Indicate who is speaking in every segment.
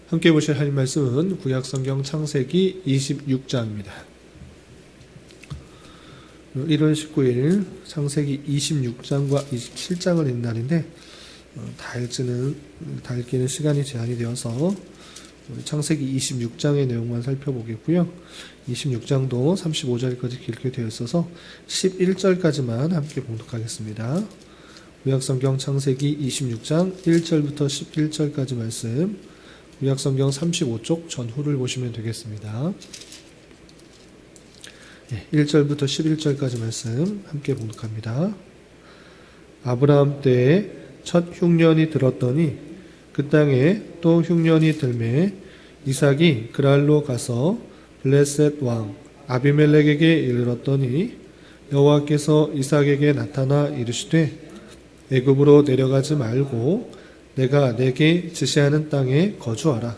Speaker 1: 함께 보실 하나님 말씀은 구약성경 창세기 26장입니다. 1월 19일 창세기 26장과 27장을 읽는 날인데 다 읽기는 시간이 제한이 되어서 창세기 26장의 내용만 살펴보겠고요. 26장도 35절까지 길게 되어 있어서 11절까지만 함께 봉독하겠습니다. 구약성경 창세기 26장 1절부터 11절까지 말씀, 구약성경 35쪽 전후를 보시면 되겠습니다. 1절부터 11절까지 말씀 함께 봉독합니다. 아브라함 때에 첫 흉년이 들었더니 그 땅에 또 흉년이 들매 이삭이 그랄로 가서 블레셋 왕 아비멜렉에게 이르렀더니 여호와께서 이삭에게 나타나 이르시되 애굽으로 내려가지 말고 내가 내게 지시하는 땅에 거주하라.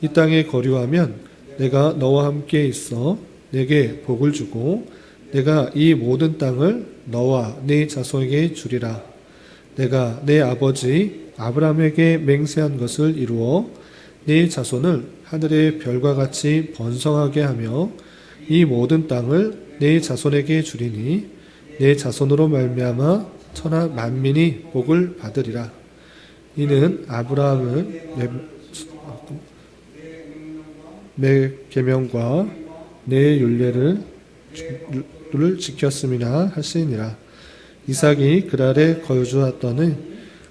Speaker 1: 이 땅에 거류하면 내가 너와 함께 있어 내게 복을 주고 내가 이 모든 땅을 너와 네 자손에게 주리라. 내가 내 아버지 아브라함에게 맹세한 것을 이루어 네 자손을 하늘의 별과 같이 번성하게 하며 이 모든 땅을 네 자손에게 주리니 네 자손으로 말미암아 천하 만민이 복을 받으리라. 이는 아브라함은 내 계명과 내 율례를 지켰음이나 하시니라. 이삭이 그랄에 거주하더니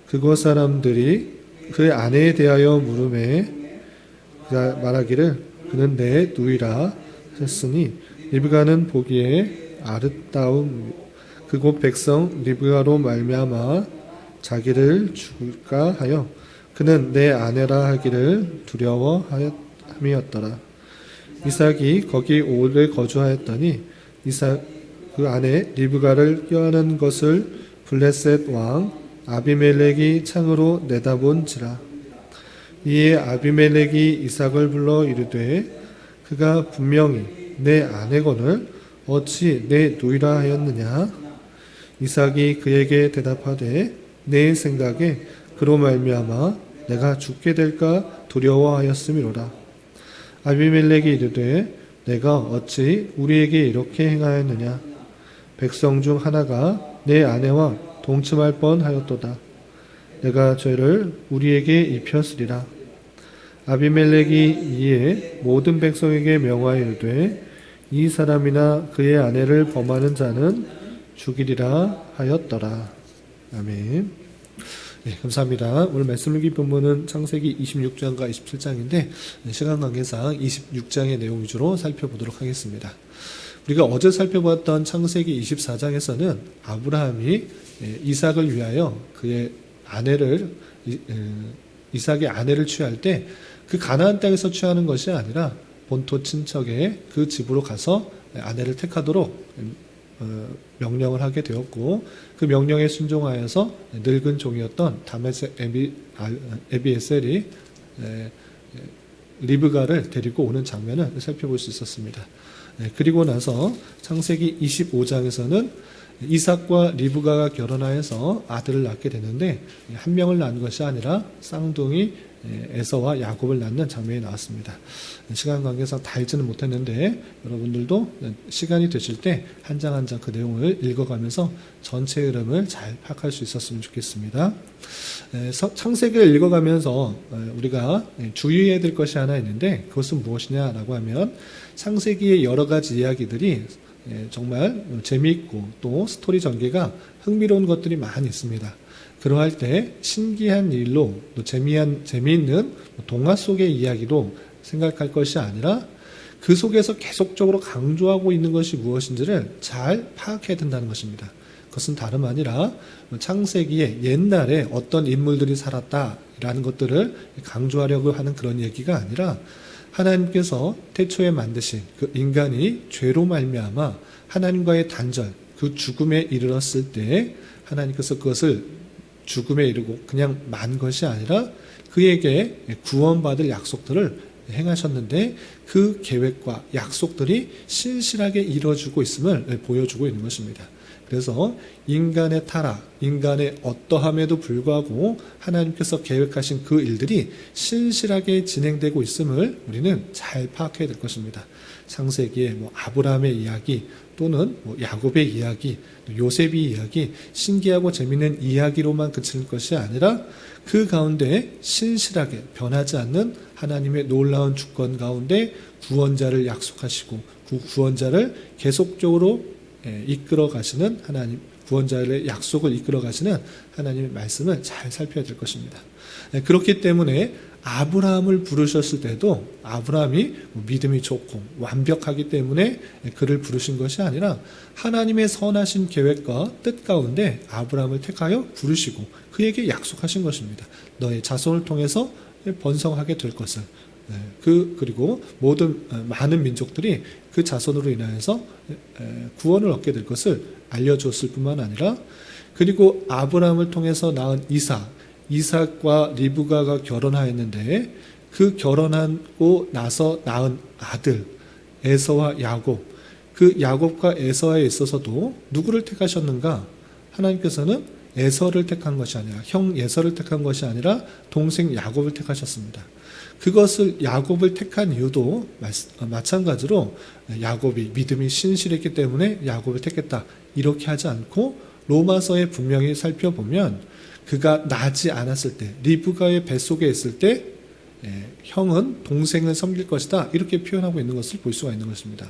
Speaker 1: 그곳 사람들이 그 아내에 대하여 물음에 그가 말하기를 그는 내 누이라 하셨으니 리브가는 보기에 아름다운 그곳 백성 리브가로 말미암아 자기를 죽을까 하여 그는 내 아내라 하기를 두려워함이었더라. 이삭이 거기 오래 거주하였더니 이삭 그 아내 리브가를 껴안은 것을 블레셋 왕 아비멜렉이 창으로 내다본지라. 이에 아비멜렉이 이삭을 불러 이르되 그가 분명히 내 아내거늘 어찌 내 누이라 하였느냐. 이삭이 그에게 대답하되 내 생각에 그로 말미암아 내가 죽게 될까 두려워하였음이로라. 아비멜렉이 이르되 내가 어찌 우리에게 이렇게 행하였느냐. 백성 중 하나가 내 아내와 동침할 뻔하였도다. 내가 죄를 우리에게 입혔으리라. 아비멜렉이 이에 모든 백성에게 명하여 이르되 이 사람이나 그의 아내를 범하는 자는 죽이리라 하였더라. 아멘. 네, 감사합니다. 오늘 말씀 읽기 본문은 창세기 26장과 27장인데 시간 관계상 26장의 내용 위주로 살펴보도록 하겠습니다. 우리가 어제 살펴보았던 창세기 24장에서는 아브라함이 이삭을 위하여 그의 아내를 이삭의 아내를 취할 때 그 가나안 땅에서 취하는 것이 아니라 본토 친척의 그 집으로 가서 아내를 택하도록 명령을 하게 되었고 그 명령에 순종하여서 늙은 종이었던 다메섹 에비에셀이 리브가를 데리고 오는 장면을 살펴볼 수 있었습니다. 그리고 나서 창세기 25장에서는 이삭과 리브가가 결혼하여서 아들을 낳게 되는데 한 명을 낳은 것이 아니라 쌍둥이 에서와 야곱을 낳는 장면이 나왔습니다. 시간 관계상 다 읽지는 못했는데 여러분들도 시간이 되실 때 한 장 한 장 그 내용을 읽어가면서 전체 흐름을 잘 파악할 수 있었으면 좋겠습니다. 창세기를 읽어가면서 우리가 주의해야 될 것이 하나 있는데 그것은 무엇이냐라고 하면 창세기의 여러 가지 이야기들이 정말 재미있고 또 스토리 전개가 흥미로운 것들이 많이 있습니다. 그러할 때 신기한 일로 또 재미있는 동화 속의 이야기로 생각할 것이 아니라 그 속에서 계속적으로 강조하고 있는 것이 무엇인지를 잘 파악해야 된다는 것입니다. 그것은 다름 아니라 창세기에 옛날에 어떤 인물들이 살았다라는 것들을 강조하려고 하는 그런 얘기가 아니라 하나님께서 태초에 만드신 그 인간이 죄로 말미암아 하나님과의 단절, 그 죽음에 이르렀을 때 하나님께서 그것을 죽음에 이르고 그냥 만 것이 아니라 그에게 구원받을 약속들을 행하셨는데 그 계획과 약속들이 신실하게 이루어지고 있음을 보여주고 있는 것입니다. 그래서 인간의 타락, 인간의 어떠함에도 불구하고 하나님께서 계획하신 그 일들이 신실하게 진행되고 있음을 우리는 잘 파악해야 될 것입니다. 창세기에 아브라함의 이야기 또는 야곱의 이야기, 요셉의 이야기, 신기하고 재미있는 이야기로만 그치는 것이 아니라 그 가운데 신실하게 변하지 않는 하나님의 놀라운 주권 가운데 구원자를 약속하시고 그 구원자를 계속적으로 이끌어 가시는 하나님, 구원자의 약속을 이끌어 가시는 하나님의 말씀을 잘 살펴야 될 것입니다. 그렇기 때문에 아브라함을 부르셨을 때도 아브라함이 믿음이 좋고 완벽하기 때문에 그를 부르신 것이 아니라 하나님의 선하신 계획과 뜻 가운데 아브라함을 택하여 부르시고 그에게 약속하신 것입니다. 너의 자손을 통해서 번성하게 될 것을, 그리고 많은 민족들이 그 자손으로 인하여서 구원을 얻게 될 것을 알려주었을 뿐만 아니라, 그리고 아브라함을 통해서 낳은 이삭과 리브가가 결혼하였는데 그 결혼하고 나서 낳은 아들 에서와 야곱, 그 야곱과 에서에 있어서도 누구를 택하셨는가? 하나님께서는 에서를 택한 것이 아니라, 형 에서를 택한 것이 아니라 동생 야곱을 택하셨습니다. 그것을 야곱을 택한 이유도 마찬가지로 야곱이 믿음이 신실했기 때문에 야곱을 택했다, 이렇게 하지 않고 로마서에 분명히 살펴보면 그가 나지 않았을 때, 리브가의 뱃속에 있을 때 형은 동생을 섬길 것이다, 이렇게 표현하고 있는 것을 볼 수가 있는 것입니다.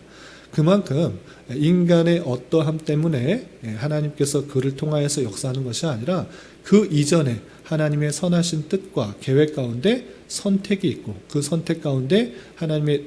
Speaker 1: 그만큼 인간의 어떠함 때문에 하나님께서 그를 통하여서 역사하는 것이 아니라 그 이전에 하나님의 선하신 뜻과 계획 가운데 선택이 있고 그 선택 가운데 하나님의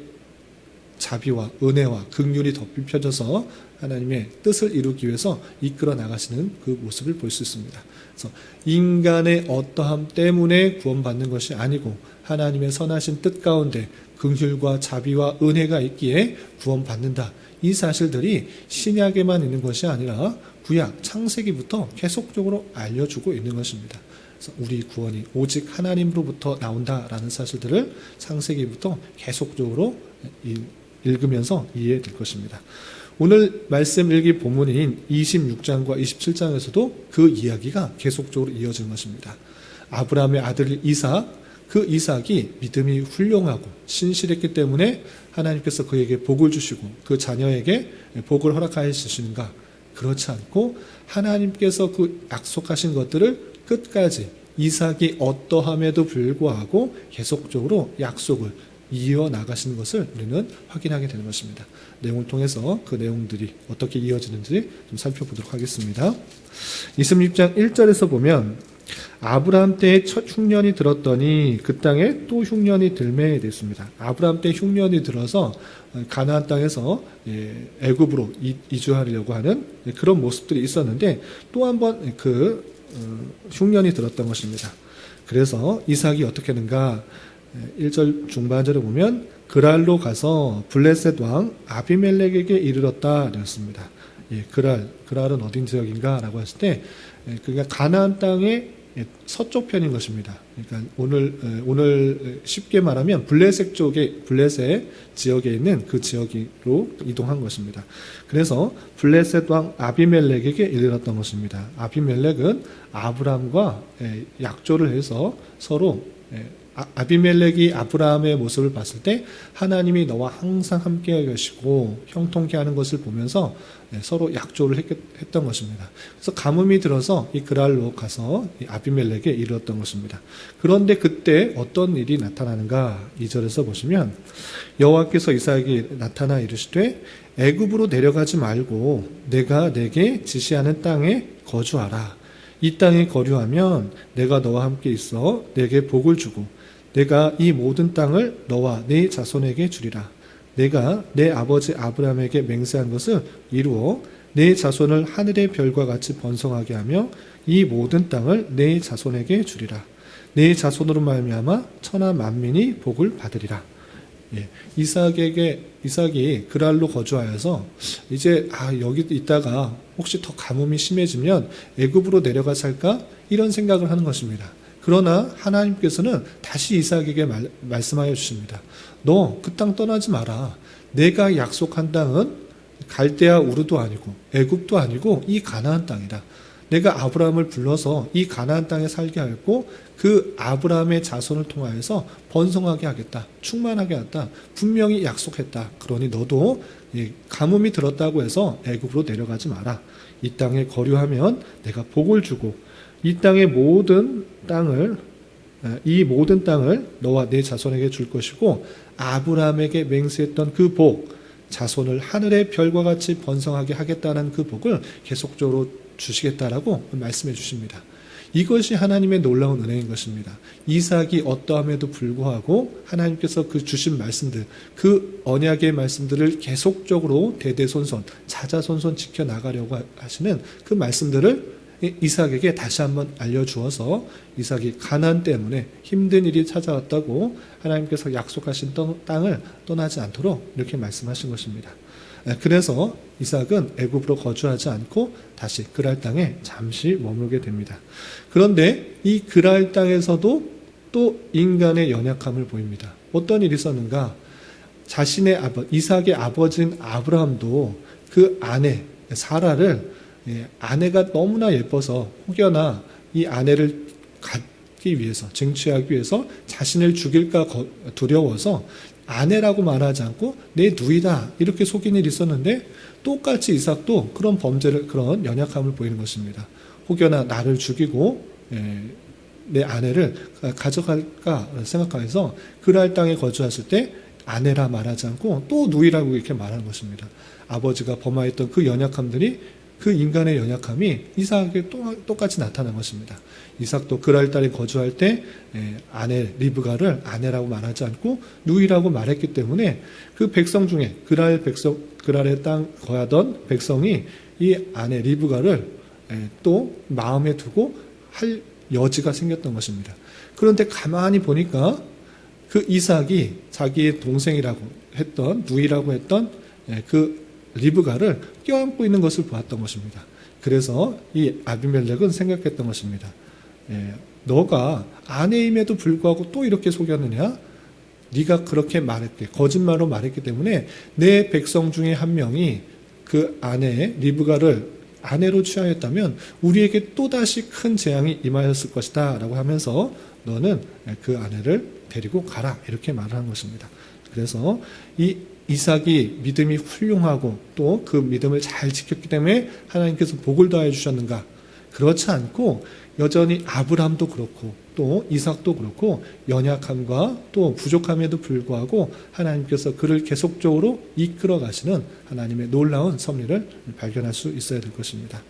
Speaker 1: 자비와 은혜와 긍휼이 덧입혀져서 하나님의 뜻을 이루기 위해서 이끌어 나가시는 그 모습을 볼 수 있습니다. 그래서 인간의 어떠함 때문에 구원받는 것이 아니고 하나님의 선하신 뜻 가운데 긍휼과 자비와 은혜가 있기에 구원받는다. 이 사실들이 신약에만 있는 것이 아니라 구약 창세기부터 계속적으로 알려주고 있는 것입니다. 그래서 우리 구원이 오직 하나님으로부터 나온다라는 사실들을 창세기부터 계속적으로 읽으면서 이해될 것입니다. 오늘 말씀 일기 본문인 26장과 27장에서도 그 이야기가 계속적으로 이어진 것입니다. 아브라함의 아들 이삭, 그 이삭이 믿음이 훌륭하고 신실했기 때문에 하나님께서 그에게 복을 주시고 그 자녀에게 복을 허락하여 주시는가? 그렇지 않고 하나님께서 그 약속하신 것들을 끝까지 이삭이 어떠함에도 불구하고 계속적으로 약속을 이어나가시는 것을 우리는 확인하게 되는 것입니다. 내용을 통해서 그 내용들이 어떻게 이어지는지 좀 살펴보도록 하겠습니다. 26장 1절에서 보면 아브라함 때에 첫 흉년이 들었더니 그 땅에 또 흉년이 들매 됐습니다. 아브라함 때 흉년이 들어서 가나안 땅에서 애굽으로 이주하려고 하는 그런 모습들이 있었는데 또 한 번 그 흉년이 들었던 것입니다. 그래서 이삭이 어떻게 하는가? 1절 중반절에 보면 그랄로 가서 블레셋 왕 아비멜렉에게 이르렀다 되었습니다. 그랄은 어딘 지역인가? 라고 했을 때 그러니까 가나안 땅의 서쪽 편인 것입니다. 그러니까 오늘 쉽게 말하면 블레셋 지역에 있는 그 지역으로 이동한 것입니다. 그래서 블레셋 왕 아비멜렉에게 이르렀던 것입니다. 아비멜렉은 아브라함과 약조를 해서 서로 아비멜렉이 아브라함의 모습을 봤을 때 하나님이 너와 항상 함께 계시고 형통케 하는 것을 보면서 서로 약조를 했던 것입니다. 그래서 가뭄이 들어서 이 그랄로 가서 이 아비멜렉에 이르렀던 것입니다. 그런데 그때 어떤 일이 나타나는가? 2절에서 보시면 여호와께서 이삭에게 나타나 이르시되 애굽으로 내려가지 말고 내가 내게 지시하는 땅에 거주하라. 이 땅에 거류하면 내가 너와 함께 있어 내게 복을 주고 내가 이 모든 땅을 너와 네 자손에게 주리라. 내가 내 아버지 아브라함에게 맹세한 것을 이루어 내 자손을 하늘의 별과 같이 번성하게 하며 이 모든 땅을 내 자손에게 주리라. 내 자손으로 말미암아 천하 만민이 복을 받으리라. 이삭이 그랄로 거주하여서 이제 여기 있다가 혹시 더 가뭄이 심해지면 애굽으로 내려가 살까? 이런 생각을 하는 것입니다. 그러나 하나님께서는 다시 이삭에게 말씀하여 주십니다. 너 그 땅 떠나지 마라. 내가 약속한 땅은 갈대아 우르도 아니고 애굽도 아니고 이 가나안 땅이다. 내가 아브라함을 불러서 이 가나안 땅에 살게 하였고 그 아브라함의 자손을 통하여서 번성하게 하겠다. 충만하게 하겠다. 분명히 약속했다. 그러니 너도 가뭄이 들었다고 해서 애굽으로 내려가지 마라. 이 땅에 거류하면 내가 복을 주고 이 모든 땅을 너와 내 자손에게 줄 것이고 아브라함에게 맹세했던 그 복, 자손을 하늘의 별과 같이 번성하게 하겠다는 그 복을 계속적으로 주시겠다라고 말씀해 주십니다. 이것이 하나님의 놀라운 은혜인 것입니다. 이삭이 어떠함에도 불구하고 하나님께서 그 주신 말씀들, 그 언약의 말씀들을 계속적으로 대대손손, 자자손손 지켜나가려고 하시는 그 말씀들을 이삭에게 다시 한번 알려주어서 이삭이 가나안 때문에 힘든 일이 찾아왔다고 하나님께서 약속하신 땅을 떠나지 않도록 이렇게 말씀하신 것입니다. 그래서 이삭은 애굽으로 거주하지 않고 다시 그랄 땅에 잠시 머물게 됩니다. 그런데 이 그랄 땅에서도 또 인간의 연약함을 보입니다. 어떤 일이 있었는가? 자신의 이삭의 아버지인 아브라함도 그 아내 사라를 아내가 너무나 예뻐서 혹여나 이 아내를 갖기 위해서 쟁취하기 위해서 자신을 죽일까 두려워서 아내라고 말하지 않고 내 누이다 이렇게 속인 일이 있었는데 똑같이 이삭도 그런 범죄를 그런 연약함을 보이는 것입니다. 혹여나 나를 죽이고 내 아내를 가져갈까 생각해서 그랄 땅에 거주했을 때 아내라 말하지 않고 또 누이라고 이렇게 말하는 것입니다. 아버지가 범하였던 그 연약함들이 그 인간의 연약함이 이삭에게 똑같이 나타난 것입니다. 이삭도 그랄 땅에 거주할 때 아내 리브가를 아내라고 말하지 않고 누이라고 말했기 때문에 그 백성 중에 그랄의 땅 거하던 백성이 이 아내 리브가를 또 마음에 두고 할 여지가 생겼던 것입니다. 그런데 가만히 보니까 그 이삭이 자기의 동생이라고 했던 누이라고 했던 그 리브가를 껴안고 있는 것을 보았던 것입니다. 그래서 이 아비멜렉은 생각했던 것입니다. 너가 아내임에도 불구하고 또 이렇게 속였느냐? 네가 그렇게 말했기 거짓말로 말했기 때문에 내 백성 중에 한 명이 그 아내 리브가를 아내로 취하였다면 우리에게 또다시 큰 재앙이 임하였을 것이다 라고 하면서 너는 그 아내를 데리고 가라 이렇게 말을 한 것입니다. 그래서 이 이삭이 믿음이 훌륭하고 또 그 믿음을 잘 지켰기 때문에 하나님께서 복을 더해 주셨는가? 그렇지 않고 여전히 아브라함도 그렇고 또 이삭도 그렇고 연약함과 또 부족함에도 불구하고 하나님께서 그를 계속적으로 이끌어 가시는 하나님의 놀라운 섭리를 발견할 수 있어야 될 것입니다.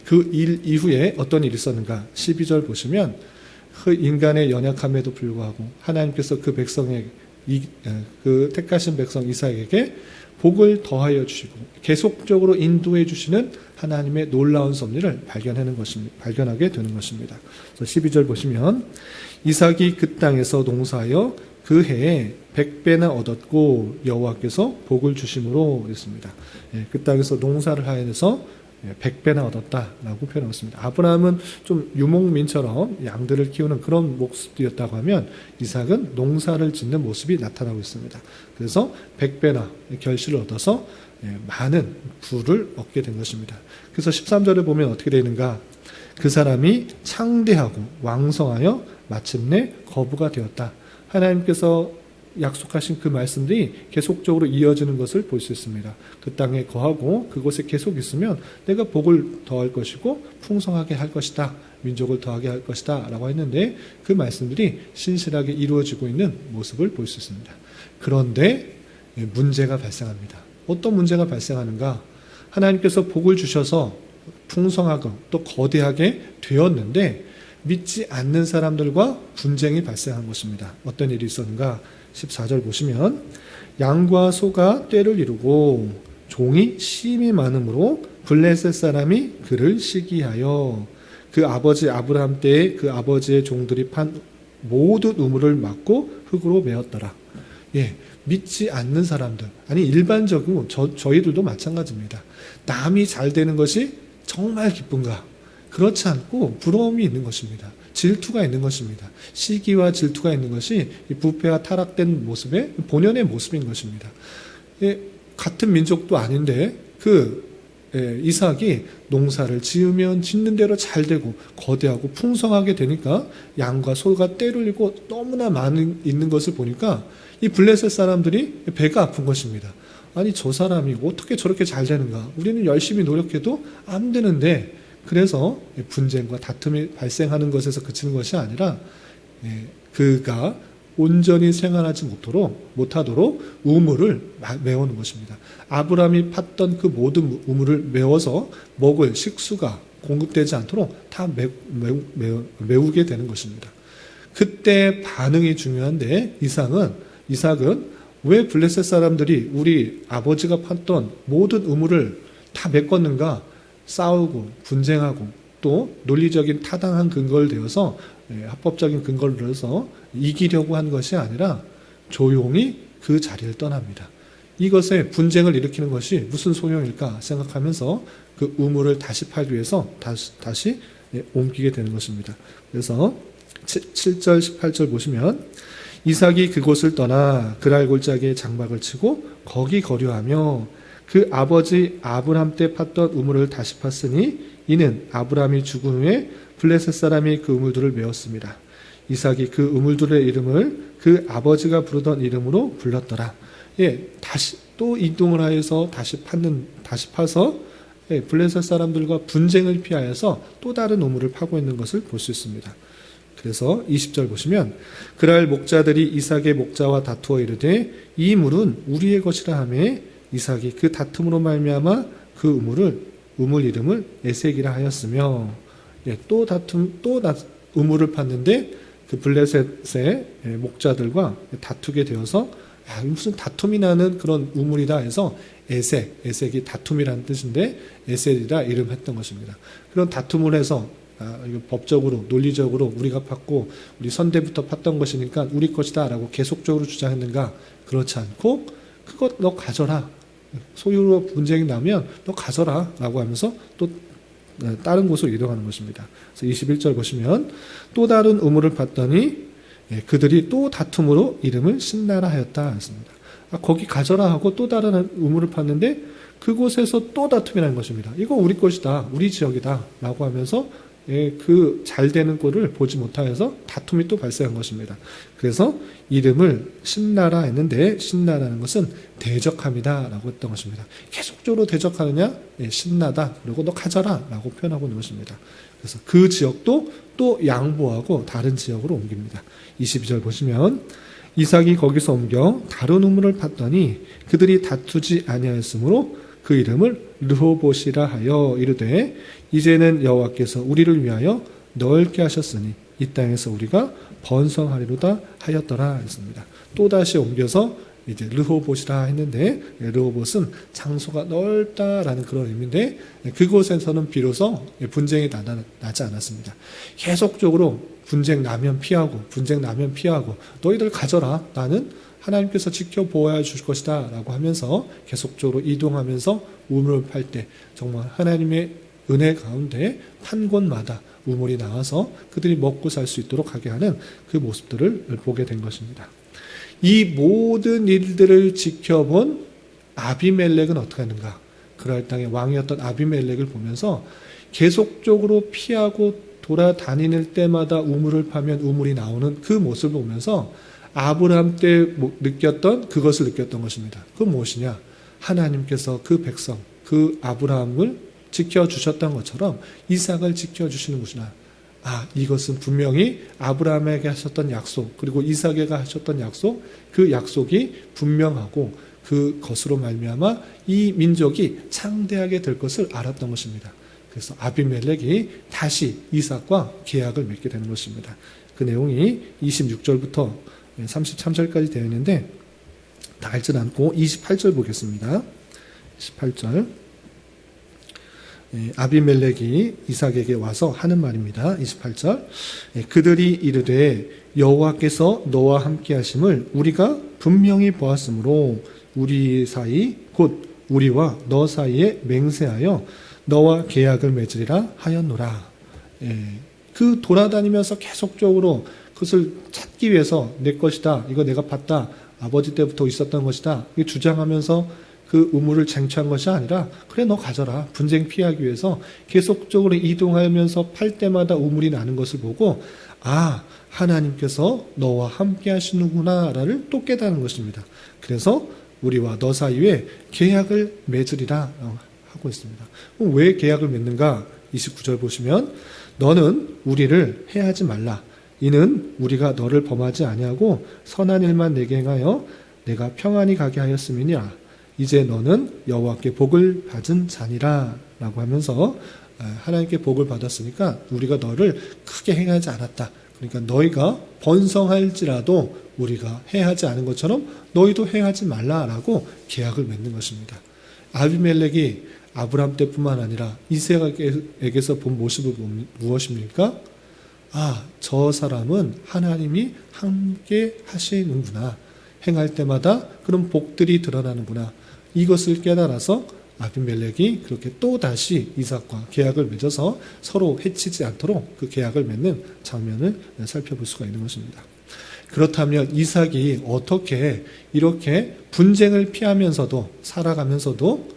Speaker 1: 그 일 이후에 어떤 일이 있었는가? 12절 보시면 그 인간의 연약함에도 불구하고 하나님께서 그 백성에게 그 택하신 백성 이삭에게 복을 더하여 주시고 계속적으로 인도해 주시는 하나님의 놀라운 섭리를 발견하게 되는 것입니다. 그래서 12절 보시면 이삭이 그 땅에서 농사하여 그 해에 100배나 얻었고 여호와께서 복을 주심으로 했습니다. 그 땅에서 농사를 하여서 100배나 얻었다라고 표현했습니다. 아브라함은 좀 유목민처럼 양들을 키우는 그런 모습이었다고 하면 이삭은 농사를 짓는 모습이 나타나고 있습니다. 그래서 100배나 결실을 얻어서 많은 부를 얻게 된 것입니다. 그래서 13절에 보면 어떻게 되는가? 그 사람이 창대하고 왕성하여 마침내 거부가 되었다. 하나님께서 약속하신 그 말씀들이 계속적으로 이어지는 것을 볼 수 있습니다. 그 땅에 거하고 그곳에 계속 있으면 내가 복을 더할 것이고 풍성하게 할 것이다. 민족을 더하게 할 것이다. 라고 했는데 그 말씀들이 신실하게 이루어지고 있는 모습을 볼 수 있습니다. 그런데 문제가 발생합니다. 어떤 문제가 발생하는가? 하나님께서 복을 주셔서 풍성하고 또 거대하게 되었는데 믿지 않는 사람들과 분쟁이 발생한 것입니다. 어떤 일이 있었는가? 14절 보시면 양과 소가 떼를 이루고 종이 심히 많음으로 블레셋 사람이 그를 시기하여 그 아버지 아브라함 때에 그 아버지의 종들이 판 모든 우물을 막고 흙으로 메었더라. 믿지 않는 사람들, 아니 일반적으로 저희들도 마찬가지입니다. 남이 잘 되는 것이 정말 기쁜가? 그렇지 않고 부러움이 있는 것입니다. 질투가 있는 것입니다. 시기와 질투가 있는 것이 부패와 타락된 모습의 본연의 모습인 것입니다. 같은 민족도 아닌데 이삭이 농사를 지으면 짓는 대로 잘 되고 거대하고 풍성하게 되니까 양과 소가 떼를리고 너무나 많이 있는 것을 보니까 이 블레셋 사람들이 배가 아픈 것입니다. 아니 저 사람이 어떻게 저렇게 잘 되는가? 우리는 열심히 노력해도 안 되는데, 그래서 분쟁과 다툼이 발생하는 것에서 그치는 것이 아니라 그가 온전히 생활하지 못하도록 우물을 메우는 것입니다. 아브라함이 팠던 그 모든 우물을 메워서 먹을 식수가 공급되지 않도록 다 메우게 되는 것입니다. 그때 반응이 중요한데, 이삭은 왜 블레셋 사람들이 우리 아버지가 팠던 모든 우물을 다 메꿨는가? 싸우고 분쟁하고 또 논리적인 타당한 근거를 대어서 합법적인 근거를 들어서 이기려고 한 것이 아니라 조용히 그 자리를 떠납니다. 이것에 분쟁을 일으키는 것이 무슨 소용일까 생각하면서 그 우물을 다시 팔기 위해서 다시 옮기게 되는 것입니다. 그래서 7절 18절 보시면 이삭이 그곳을 떠나 그랄 골짜기에 장막을 치고 거기 거류하며 그 아버지 아브람 때 팠던 우물을 다시 팠으니 이는 아브람이 죽은 후에 블레셋 사람이 그 우물들을 메웠습니다. 이삭이 그 우물들의 이름을 그 아버지가 부르던 이름으로 불렀더라. 다시 또 이동을 하여서 다시 파서 블레셋 사람들과 분쟁을 피하여서 또 다른 우물을 파고 있는 것을 볼 수 있습니다. 그래서 20절 보시면 그랄 목자들이 이삭의 목자와 다투어 이르되 이 물은 우리의 것이라 하매 이삭이 그 다툼으로 말미암아 그 우물 이름을 에색이라 하였으며, 또 우물을 팠는데 그 블레셋의 목자들과 다투게 되어서 무슨 다툼이 나는 그런 우물이다 해서 에색이 다툼이라는 뜻인데 에색이라 이름했던 것입니다. 그런 다툼을 해서 이거 법적으로 논리적으로 우리가 팠고 우리 선대부터 팠던 것이니까 우리 것이다 라고 계속적으로 주장했는가? 그렇지 않고 그것 너 가져라, 소유로 분쟁이 나면 너 가져라 라고 하면서 또 다른 곳으로 이동하는 것입니다. 그래서 21절 보시면 또 다른 우물을 팠더니 그들이 또 다툼으로 이름을 신나라 하였다 했습니다. 거기 가져라 하고 또 다른 우물을 팠는데 그곳에서 또 다툼이 나는 것입니다. 이거 우리 것이다, 우리 지역이다 라고 하면서 그 잘 되는 꼴을 보지 못하여서 다툼이 또 발생한 것입니다. 그래서 이름을 신나라 했는데 신나라는 것은 대적함이다 라고 했던 것입니다. 계속적으로 대적하느냐? 신나다. 그리고 너 가져라 라고 표현하고 있는 것입니다. 그래서 그 지역도 또 양보하고 다른 지역으로 옮깁니다. 22절 보시면 이삭이 거기서 옮겨 다른 우물을 팠더니 그들이 다투지 아니하였으므로 그 이름을 르호봇이라 하여 이르되 이제는 여호와께서 우리를 위하여 넓게 하셨으니 이 땅에서 우리가 번성하리로다 하였더라 했습니다. 또다시 옮겨서 이제 르호봇이라 했는데 르호봇은 장소가 넓다라는 그런 의미인데 그곳에서는 비로소 분쟁이 나지 않았습니다. 계속적으로 분쟁 나면 피하고 너희들 가져라, 나는 하나님께서 지켜보아야 줄 것이다 라고 하면서 계속적으로 이동하면서 우물을 팔 때 정말 하나님의 은혜 가운데 판 곳마다 우물이 나와서 그들이 먹고 살 수 있도록 하게 하는 그 모습들을 보게 된 것입니다. 이 모든 일들을 지켜본 아비멜렉은 어떻게 하는가? 그랄 땅의 왕이었던 아비멜렉을 보면서 계속적으로 피하고 돌아다닐 때마다 우물을 파면 우물이 나오는 그 모습을 보면서 아브라함 때 그것을 느꼈던 것입니다. 그건 무엇이냐? 하나님께서 그 백성, 그 아브라함을 지켜주셨던 것처럼 이삭을 지켜주시는구나. 이것은 분명히 아브라함에게 하셨던 약속, 그리고 이삭에게 하셨던 약속, 그 약속이 분명하고 그것으로 말미암아 이 민족이 창대하게 될 것을 알았던 것입니다. 그래서 아비멜렉이 다시 이삭과 계약을 맺게 되는 것입니다. 그 내용이 26절부터 33절까지 되어 있는데 다 알지는 않고 28절 보겠습니다. 28절 아비멜렉이 이삭에게 와서 하는 말입니다. 28절 그들이 이르되 여호와께서 너와 함께 하심을 우리가 분명히 보았으므로 우리 사이 곧 우리와 너 사이에 맹세하여 너와 계약을 맺으리라 하였노라. 그 돌아다니면서 계속적으로 그것을 찾기 위해서 내 것이다, 이거 내가 봤다, 아버지 때부터 있었던 것이다, 이게 주장하면서 그 우물을 쟁취한 것이 아니라 그래 너 가져라. 분쟁 피하기 위해서 계속적으로 이동하면서 팔 때마다 우물이 나는 것을 보고 아 하나님께서 너와 함께 하시는구나를 또 깨닫는 것입니다. 그래서 우리와 너 사이에 계약을 맺으리라 하고 있습니다. 그럼 왜 계약을 맺는가? 29절 보시면 너는 우리를 해하지 말라. 이는 우리가 너를 범하지 아니하고 선한 일만 내게 행하여 내가 평안히 가게 하였음이니라. 이제 너는 여호와께 복을 받은 자니라 라고 하면서 하나님께 복을 받았으니까 우리가 너를 크게 행하지 않았다. 그러니까 너희가 번성할지라도 우리가 해하지 않은 것처럼 너희도 해하지 말라라고 계약을 맺는 것입니다. 아비멜렉이 아브람 때뿐만 아니라 이삭에게서 본 모습은 무엇입니까? 아, 저 사람은 하나님이 함께 하시는구나. 행할 때마다 그런 복들이 드러나는구나. 이것을 깨달아서 아비멜렉이 그렇게 또 다시 이삭과 계약을 맺어서 서로 해치지 않도록 그 계약을 맺는 장면을 살펴볼 수가 있는 것입니다. 그렇다면 이삭이 어떻게 이렇게 분쟁을 피하면서도 살아가면서도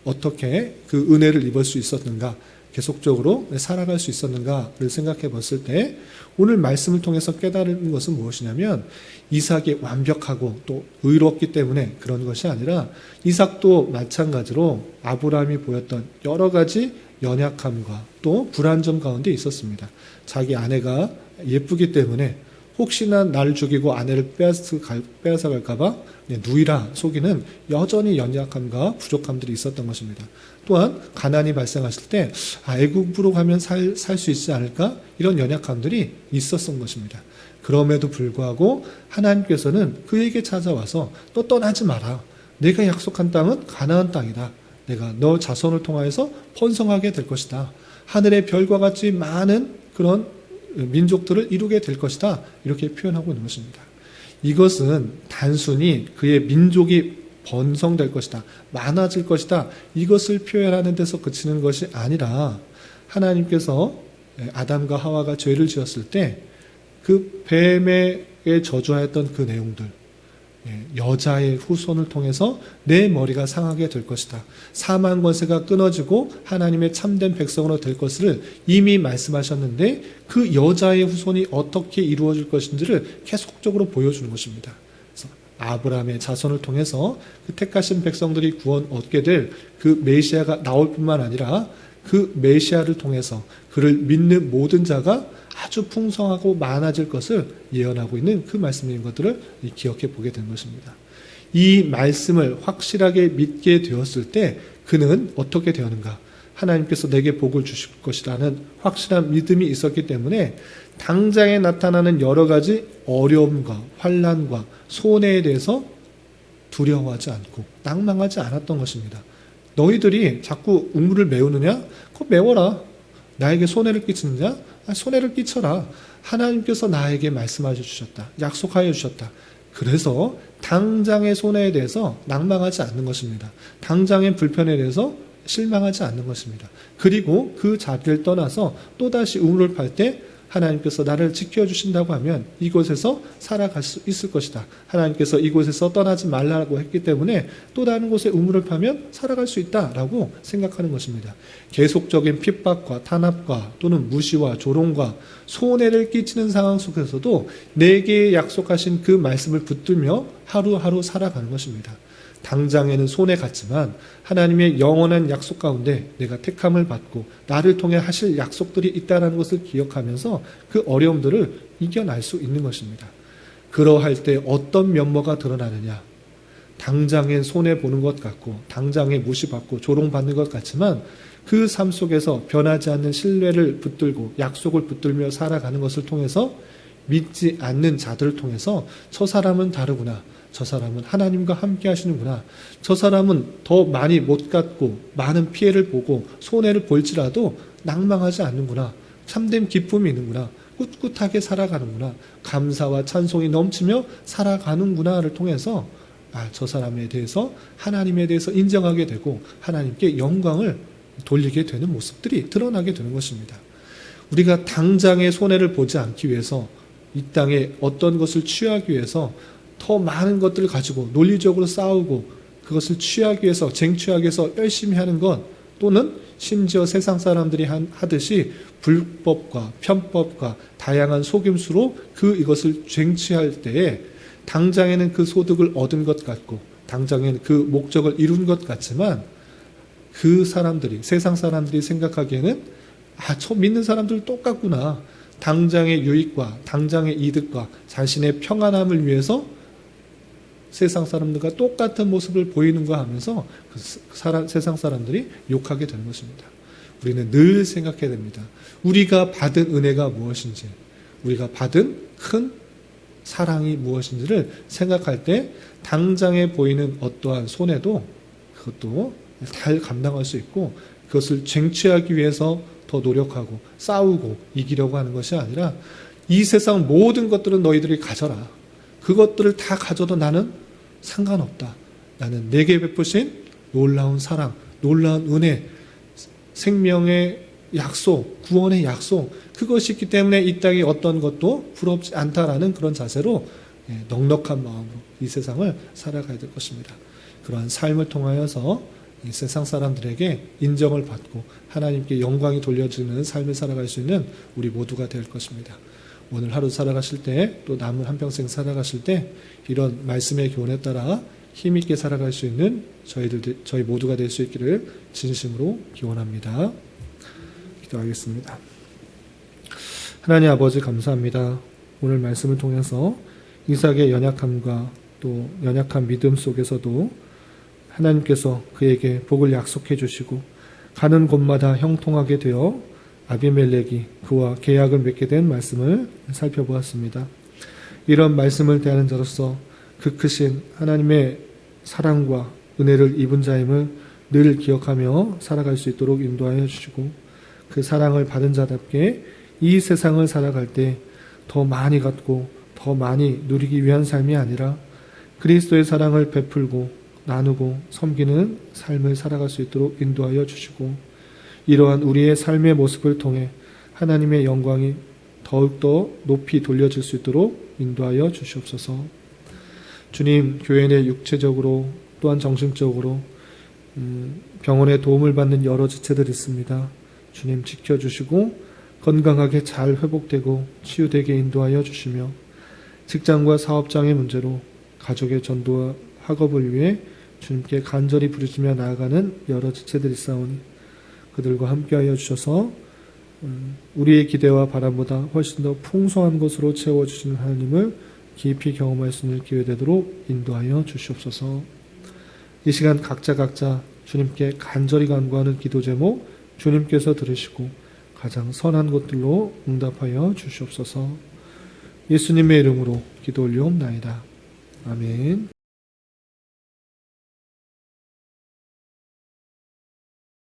Speaker 1: 어떻게 그 은혜를 입을 수 있었는가, 계속적으로 살아갈 수 있었는가를 생각해 봤을 때 오늘 말씀을 통해서 깨달은 것은 무엇이냐면 이삭이 완벽하고 또 의롭기 때문에 그런 것이 아니라 이삭도 마찬가지로 아브라함이 보였던 여러 가지 연약함과 또 불안점 가운데 있었습니다. 자기 아내가 예쁘기 때문에 혹시나 나를 죽이고 아내를 빼앗아갈까 봐 누이라 속이는 여전히 연약함과 부족함들이 있었던 것입니다. 또한 가난이 발생했을 때 애굽으로 가면 살 수 있지 않을까? 이런 연약함들이 있었던 것입니다. 그럼에도 불구하고 하나님께서는 그에게 찾아와서 또 떠나지 마라. 내가 약속한 땅은 가나안 땅이다. 내가 너 자손을 통하여서 번성하게 될 것이다. 하늘의 별과 같이 많은 그런 민족들을 이루게 될 것이다. 이렇게 표현하고 있는 것입니다. 이것은 단순히 그의 민족이 번성될 것이다. 많아질 것이다. 이것을 표현하는 데서 그치는 것이 아니라 하나님께서 아담과 하와가 죄를 지었을 때 그 뱀에게 저주하였던 그 내용들, 여자의 후손을 통해서 내 머리가 상하게 될 것이다. 사망 권세가 끊어지고 하나님의 참된 백성으로 될 것을 이미 말씀하셨는데 그 여자의 후손이 어떻게 이루어질 것인지를 계속적으로 보여주는 것입니다. 그래서 아브라함의 자손을 통해서 그 택하신 백성들이 구원 얻게 될 그 메시아가 나올 뿐만 아니라 그 메시아를 통해서 그를 믿는 모든 자가 아주 풍성하고 많아질 것을 예언하고 있는 그 말씀인 것들을 기억해 보게 된 것입니다. 이 말씀을 확실하게 믿게 되었을 때 그는 어떻게 되었는가? 하나님께서 내게 복을 주실 것이라는 확실한 믿음이 있었기 때문에 당장에 나타나는 여러 가지 어려움과 환난과 손해에 대해서 두려워하지 않고 낭망하지 않았던 것입니다. 너희들이 자꾸 우물을 메우느냐? 그거 메워라. 나에게 손해를 끼치느냐? 손해를 끼쳐라. 하나님께서 나에게 말씀하여 주셨다. 약속하여 주셨다. 그래서 당장의 손해에 대해서 낭망하지 않는 것입니다. 당장의 불편에 대해서 실망하지 않는 것입니다. 그리고 그 자리를 떠나서 또다시 우물을 팔 때 하나님께서 나를 지켜주신다고 하면 이곳에서 살아갈 수 있을 것이다. 하나님께서 이곳에서 떠나지 말라고 했기 때문에 또 다른 곳에 우물을 파면 살아갈 수 있다라고 생각하는 것입니다. 계속적인 핍박과 탄압과 또는 무시와 조롱과 손해를 끼치는 상황 속에서도 내게 약속하신 그 말씀을 붙들며 하루하루 살아가는 것입니다. 당장에는 손해 같지만 하나님의 영원한 약속 가운데 내가 택함을 받고 나를 통해 하실 약속들이 있다는 것을 기억하면서 그 어려움들을 이겨낼 수 있는 것입니다. 그러할 때 어떤 면모가 드러나느냐? 당장엔 손해보는 것 같고 당장에 무시받고 조롱받는 것 같지만 그 삶 속에서 변하지 않는 신뢰를 붙들고 약속을 붙들며 살아가는 것을 통해서 믿지 않는 자들을 통해서 저 사람은 다르구나. 저 사람은 하나님과 함께 하시는구나. 저 사람은 더 많이 못 갖고 많은 피해를 보고 손해를 볼지라도 낭망하지 않는구나. 참된 기쁨이 있는구나. 꿋꿋하게 살아가는구나. 감사와 찬송이 넘치며 살아가는구나를 통해서 저 사람에 대해서 하나님에 대해서 인정하게 되고 하나님께 영광을 돌리게 되는 모습들이 드러나게 되는 것입니다. 우리가 당장의 손해를 보지 않기 위해서 이 땅에 어떤 것을 취하기 위해서 더 많은 것들을 가지고 논리적으로 싸우고 그것을 취하기 위해서, 쟁취하기 위해서 열심히 하는 것, 또는 심지어 세상 사람들이 하듯이 불법과 편법과 다양한 속임수로 이것을 쟁취할 때에 당장에는 그 소득을 얻은 것 같고 당장에는 그 목적을 이룬 것 같지만 그 사람들이, 세상 사람들이 생각하기에는 저 믿는 사람들 똑같구나. 당장의 유익과 당장의 이득과 자신의 평안함을 위해서 세상 사람들과 똑같은 모습을 보이는가 하면서 세상 사람들이 욕하게 되는 것입니다. 우리는 늘 생각해야 됩니다. 우리가 받은 은혜가 무엇인지, 우리가 받은 큰 사랑이 무엇인지를 생각할 때 당장에 보이는 어떠한 손해도 그것도 잘 감당할 수 있고 그것을 쟁취하기 위해서 더 노력하고 싸우고 이기려고 하는 것이 아니라 이 세상 모든 것들은 너희들이 가져라. 그것들을 다 가져도 나는 상관없다. 나는 내게 베푸신 놀라운 사랑, 놀라운 은혜, 생명의 약속, 구원의 약속, 그것이 있기 때문에 이 땅에 어떤 것도 부럽지 않다라는 그런 자세로 넉넉한 마음으로 이 세상을 살아가야 될 것입니다. 그러한 삶을 통하여서 이 세상 사람들에게 인정을 받고 하나님께 영광이 돌려지는 삶을 살아갈 수 있는 우리 모두가 될 것입니다. 오늘 하루 살아가실 때, 또 남은 한평생 살아가실 때 이런 말씀의 교훈에 따라 힘있게 살아갈 수 있는 저희 모두가 될 수 있기를 진심으로 기원합니다. 기도하겠습니다. 하나님 아버지 감사합니다. 오늘 말씀을 통해서 이삭의 연약함과 또 연약한 믿음 속에서도 하나님께서 그에게 복을 약속해 주시고 가는 곳마다 형통하게 되어 아비멜렉이 그와 계약을 맺게 된 말씀을 살펴보았습니다. 이런 말씀을 대하는 자로서 그 크신 하나님의 사랑과 은혜를 입은 자임을 늘 기억하며 살아갈 수 있도록 인도하여 주시고 그 사랑을 받은 자답게 이 세상을 살아갈 때 더 많이 갖고 더 많이 누리기 위한 삶이 아니라 그리스도의 사랑을 베풀고 나누고 섬기는 삶을 살아갈 수 있도록 인도하여 주시고 이러한 우리의 삶의 모습을 통해 하나님의 영광이 더욱더 높이 돌려질 수 있도록 인도하여 주시옵소서. 주님, 교회 내 육체적으로 또한 정신적으로 병원의 도움을 받는 여러 지체들이 있습니다. 주님 지켜주시고 건강하게 잘 회복되고 치유되게 인도하여 주시며 직장과 사업장의 문제로 가족의 전도와 학업을 위해 주님께 간절히 부르짖며 나아가는 여러 지체들이 있사오니 그들과 함께하여 주셔서 우리의 기대와 바람보다 훨씬 더 풍성한 것으로 채워주시는 하나님을 깊이 경험할 수 있는 기회 되도록 인도하여 주시옵소서. 이 시간 각자 주님께 간절히 간구하는 기도 제목 주님께서 들으시고 가장 선한 것들로 응답하여 주시옵소서. 예수님의 이름으로 기도 올리옵나이다. 아멘.